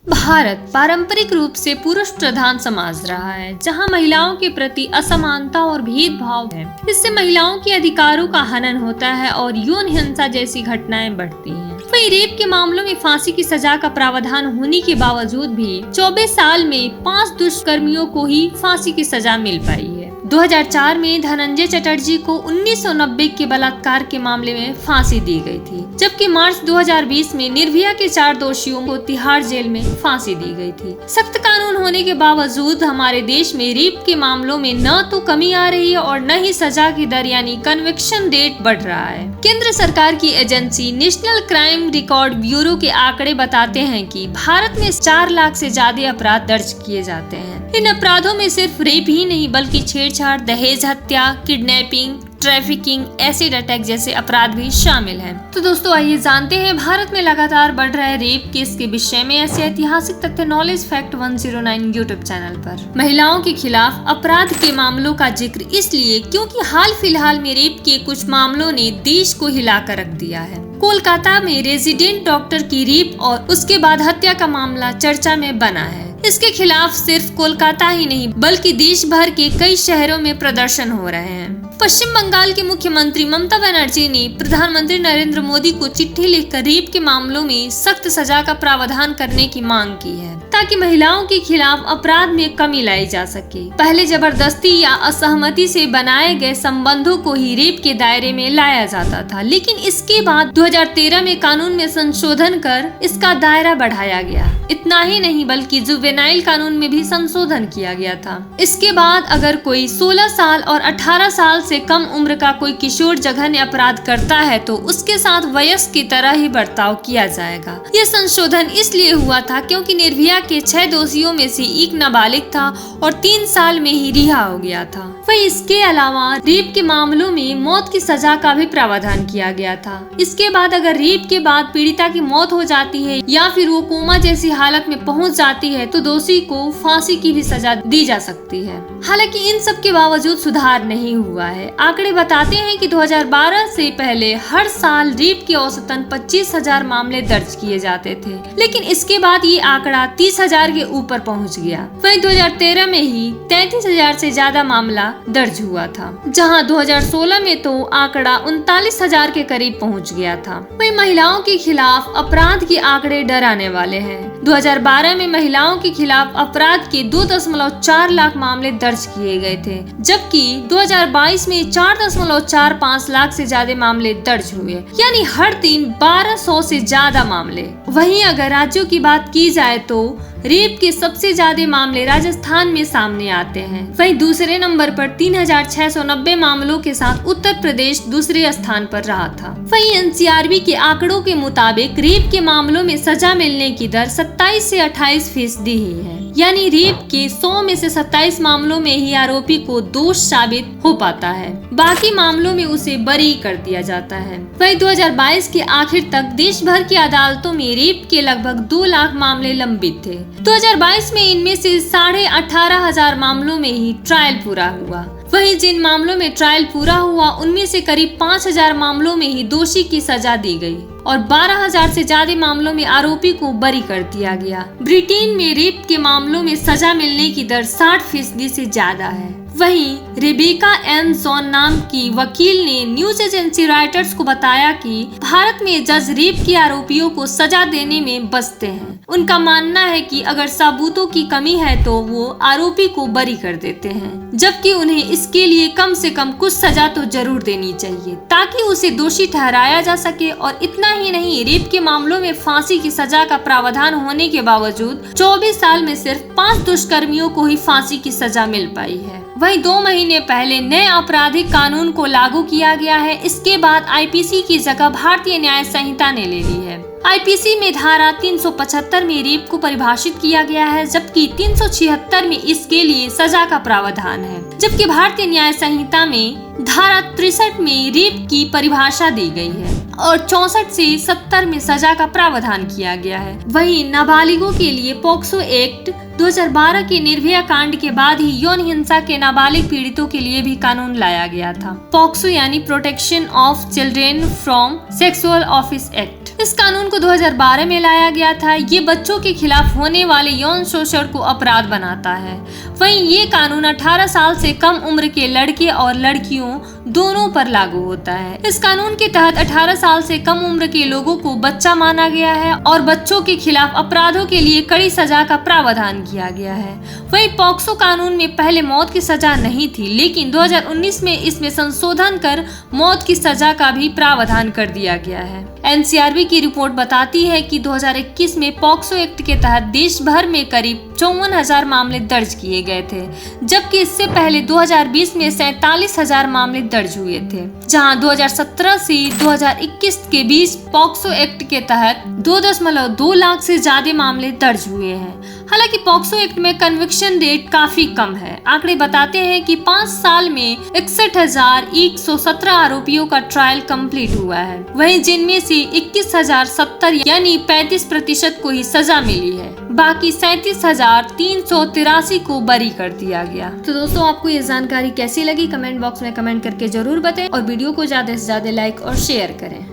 भारत पारंपरिक रूप से पुरुष प्रधान समाज रहा है, जहां महिलाओं के प्रति असमानता और भेदभाव है। इससे महिलाओं के अधिकारों का हनन होता है और यौन हिंसा जैसी घटनाएं बढ़ती हैं। वहीं रेप के मामलों में फांसी की सजा का प्रावधान होने के बावजूद भी 24 साल में 5 दुष्कर्मियों को ही फांसी की सजा मिल पाई है। 2004 में धनंजय चटर्जी को 1990 के बलात्कार के मामले में फांसी दी गई थी, जबकि मार्च 2020 में निर्भया के 4 दोषियों को तिहाड़ जेल में फांसी दी गई थी। सख्त कानून होने के बावजूद हमारे देश में रेप के मामलों में न तो कमी आ रही है और न ही सजा की दर यानी कन्विक्शन रेट बढ़ रहा है। केंद्र सरकार की agency national crime record bureau के आंकड़े बताते हैं कि भारत में 4 लाख से ज्यादा अपराध दर्ज किए जाते हैं। इन अपराधों में सिर्फ रेप ही नहीं बल्कि छेड़छाड़, दहेज हत्या, किडनैपिंग, ट्रैफिकिंग, एसिड अटैक जैसे अपराध भी शामिल हैं। तो दोस्तों आइए जानते हैं भारत में लगातार बढ़ रहे रेप केस के विषय में ऐसे ऐतिहासिक तथ्य नॉलेज फैक्ट 109 यूट्यूब चैनल पर। महिलाओं के खिलाफ अपराध के मामलों का जिक्र इसलिए क्योंकि हाल फिलहाल में रेप के कुछ मामलों ने देश को हिलाकर रख दिया है। कोलकाता में रेजिडेंट डॉक्टर की रेप और उसके बाद हत्या का मामला चर्चा में बना है। इसके खिलाफ सिर्फ कोलकाता ही नहीं बल्कि देश भर के कई शहरों में प्रदर्शन हो रहे हैं। पश्चिम बंगाल की मुख्यमंत्री ममता बनर्जी ने प्रधानमंत्री नरेंद्र मोदी को चिट्ठी लिखकर रेप के मामलों में सख्त सजा का प्रावधान करने की मांग की है, ताकि महिलाओं के खिलाफ अपराध में कमी लाई जा सके। पहले जबरदस्ती या असहमति से बनाए गए संबंधों को ही रेप के दायरे में लाया जाता था, लेकिन इसके बाद 2013 में कानून में संशोधन कर इसका दायरा बढ़ाया गया। इतना ही नहीं बल्कि जुवेनाइल कानून में भी संशोधन किया गया था। इसके बाद अगर कोई 16 साल और 18 साल से कम उम्र का कोई किशोर जघन्य अपराध करता है तो उसके साथ वयस्क की तरह ही बर्ताव किया जाएगा। यह संशोधन इसलिए हुआ था क्योंकि निर्भया के 6 दोषियों में से एक नाबालिग था और 3 साल में ही रिहा हो गया था। वहीं इसके अलावा रेप के मामलों में मौत की सजा का भी प्रावधान किया गया था। इसके बाद अगर रेप के बाद पीड़िता की मौत हो जाती है या फिर वो कोमा जैसी हालत में पहुंच जाती है तो दोषी को फांसी की भी सजा दी जा सकती है। हालांकि इन सब के बावजूद सुधार नहीं हुआ है। आंकड़े बताते हैं कि 2012 से पहले हर साल रेप के औसतन 25,000 मामले दर्ज किए जाते थे, लेकिन इसके बाद ये आंकड़ा 30,000 के ऊपर पहुंच गया। वहीं 2013 में ही 33,000 से ज्यादा मामला दर्ज हुआ था, जहां 2016 में तो आंकड़ा 39,000 के करीब पहुंच गया था। वहीं महिलाओं के खिलाफ अपराध के आंकड़े डराने वाले हैं। 2012 में महिलाओं के खिलाफ अपराध के 2.4 लाख मामले दर्ज किए गए थे, जबकि 2022 में 4.45 लाख से ज्यादा मामले दर्ज हुए, यानी हर दिन 1200 से ज्यादा मामले। वहीं अगर राज्यों की बात की जाए तो रेप के सबसे ज्यादा मामले राजस्थान में सामने आते हैं। वहीं दूसरे नंबर पर 3,690 मामलों के साथ उत्तर प्रदेश दूसरे स्थान पर रहा था। वहीं एनसीआरबी के आंकड़ों के मुताबिक रेप के मामलों में सजा मिलने की दर 27 से 28% ही है, यानी रेप के 100 में से 27 मामलों में ही आरोपी को दोष साबित हो पाता है, बाकी मामलों में उसे बरी कर दिया जाता है। वहीं 2022 के आखिर तक देश भर की अदालतों में रेप के लगभग 2 लाख मामले लंबित थे। 2022 में इनमें से 18,500 मामलों में ही ट्रायल पूरा हुआ। वहीं जिन मामलों में ट्रायल पूरा हुआ उनमें से करीब 5,000 मामलों में ही दोषी की सजा दी गई और 12,000 से ज्यादा मामलों में आरोपी को बरी कर दिया गया। ब्रिटेन में रेप के मामलों में सजा मिलने की दर 60% से ज्यादा है। वहीं रेबेका एन जॉन नाम की वकील ने न्यूज एजेंसी रॉयटर्स को बताया कि भारत में जज रेप के आरोपियों को सजा देने में बचते हैं। उनका मानना है कि अगर सबूतों की कमी है तो वो आरोपी को बरी कर देते हैं, जबकि उन्हें इसके लिए कम से कम कुछ सजा तो जरूर देनी चाहिए ताकि उसे दोषी ठहराया जा सके। और इतना ही नहीं, रेप के मामलों में फांसी की सजा का प्रावधान होने के बावजूद 24 साल में सिर्फ 5 दुष्कर्मियों को ही फांसी की सजा मिल पाई है। वहीं 2 महीने पहले नए आपराधिक कानून को लागू किया गया है। इसके बाद आईपीसी की जगह भारतीय न्याय संहिता ने ले ली है। आईपीसी में धारा 375 में रेप को परिभाषित किया गया है, जबकि 376 में इसके लिए सजा का प्रावधान है, जबकि भारतीय न्याय संहिता में धारा 63 में रेप की परिभाषा दी गई है और 64 से 70 में सजा का प्रावधान किया गया है। वहीं नाबालिगों के लिए पॉक्सो एक्ट 2012 के निर्भया कांड के बाद ही यौन हिंसा के नाबालिग पीड़ितों के लिए भी कानून लाया गया था। पॉक्सो यानी protection of children from sexual offence act. इस कानून को 2012 में लाया गया था। ये बच्चों के खिलाफ होने वाले यौन शोषण को अपराध बनाता है। वहीं ये कानून 18 साल से कम उम्र के लड़के और लड़कियों दोनों पर लागू होता है। इस कानून के तहत 18 साल से कम उम्र के लोगों को बच्चा माना गया है और बच्चों के खिलाफ अपराधों के लिए कड़ी सजा का प्रावधान किया गया है। वहीं पॉक्सो कानून में पहले मौत की सजा नहीं थी, लेकिन 2019 में इसमें संशोधन कर मौत की सजा का भी प्रावधान कर दिया गया है। एनसीआरबी की रिपोर्ट बताती है कि 2021 में पॉक्सो एक्ट के तहत देश भर में करीब 54,000 मामले दर्ज किए गए थे, जबकि इससे पहले 2020 में 47,000 मामले दर्ज हुए थे। जहां 2017 से 2021 के बीच पॉक्सो एक्ट के तहत 2.2 लाख से ज्यादा मामले दर्ज हुए हैं। हालांकि पॉक्सो एक्ट में कन्विक्शन रेट काफी कम है। आंकड़े बताते हैं कि 5 साल में 61,117 आरोपियों का ट्रायल कंप्लीट हुआ है, वहीं जिनमें से 21,070 यानी 35% को ही सजा मिली है। बाकी 37,383 को बरी कर दिया गया। तो दोस्तों, आपको ये जानकारी कैसी लगी कमेंट बॉक्स में कमेंट करके जरूर बताएं और वीडियो को ज्यादा से ज्यादा लाइक और शेयर करें।